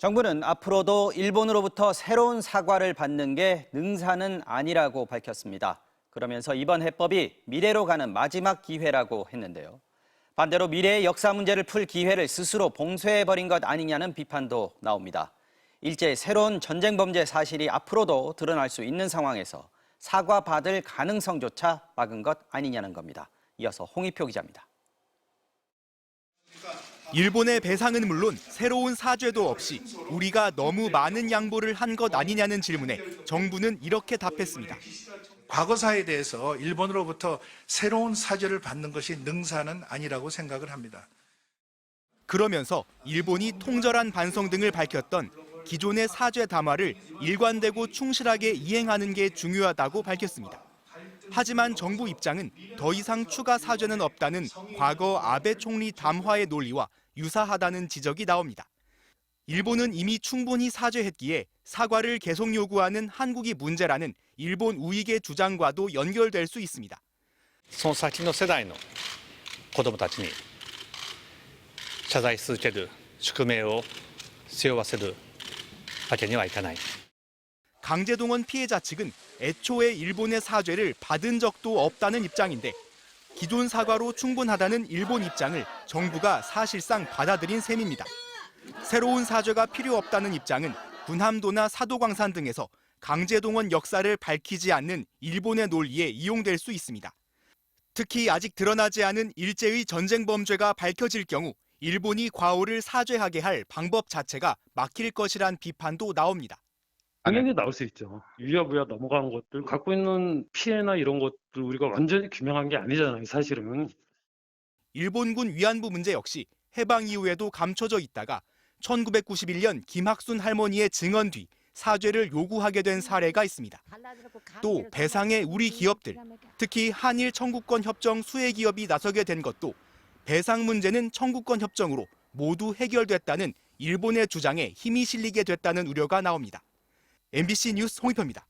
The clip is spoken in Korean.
정부는 앞으로도 일본으로부터 새로운 사과를 받는 게 능사는 아니라고 밝혔습니다. 그러면서 이번 해법이 미래로 가는 마지막 기회라고 했는데요. 반대로 미래의 역사 문제를 풀 기회를 스스로 봉쇄해버린 것 아니냐는 비판도 나옵니다. 일제 새로운 전쟁 범죄 사실이 앞으로도 드러날 수 있는 상황에서 사과받을 가능성조차 막은 것 아니냐는 겁니다. 이어서 홍익표 기자입니다. 일본의 배상은 물론 새로운 사죄도 없이 우리가 너무 많은 양보를 한 것 아니냐는 질문에 정부는 이렇게 답했습니다. 과거사에 대해서 일본으로부터 새로운 사죄를 받는 것이 능사는 아니라고 생각을 합니다. 그러면서 일본이 통절한 반성 등을 밝혔던 기존의 사죄 담화를 일관되고 충실하게 이행하는 게 중요하다고 밝혔습니다. 하지만 정부 입장은 더 이상 추가 사죄는 없다는 과거 아베 총리 담화의 논리와 유사하다는 지적이 나옵니다. 일본은 이미 충분히 사죄했기에 사과를 계속 요구하는 한국이 문제라는 일본 우익의 주장과도 연결될 수 있습니다. その先の世代の子どもたちに謝罪し続ける宿命を背負わせるわけにはいかない。 강제동원 피해자 측은 애초에 일본의 사죄를 받은 적도 없다는 입장인데 기존 사과로 충분하다는 일본 입장을 정부가 사실상 받아들인 셈입니다. 새로운 사죄가 필요 없다는 입장은 군함도나 사도광산 등에서 강제동원 역사를 밝히지 않는 일본의 논리에 이용될 수 있습니다. 특히 아직 드러나지 않은 일제의 전쟁 범죄가 밝혀질 경우 일본이 과오를 사죄하게 할 방법 자체가 막힐 것이란 비판도 나옵니다. 당연히 나올 수 있죠. 유야무야 넘어간 것들, 갖고 있는 피해나 이런 것들 우리가 완전히 규명한 게 아니잖아요, 사실은. 일본군 위안부 문제 역시 해방 이후에도 감춰져 있다가 1991년 김학순 할머니의 증언 뒤 사죄를 요구하게 된 사례가 있습니다. 또 배상의 우리 기업들, 특히 한일 청구권 협정 수혜 기업이 나서게 된 것도 배상 문제는 청구권 협정으로 모두 해결됐다는 일본의 주장에 힘이 실리게 됐다는 우려가 나옵니다. MBC 뉴스 홍익표입니다.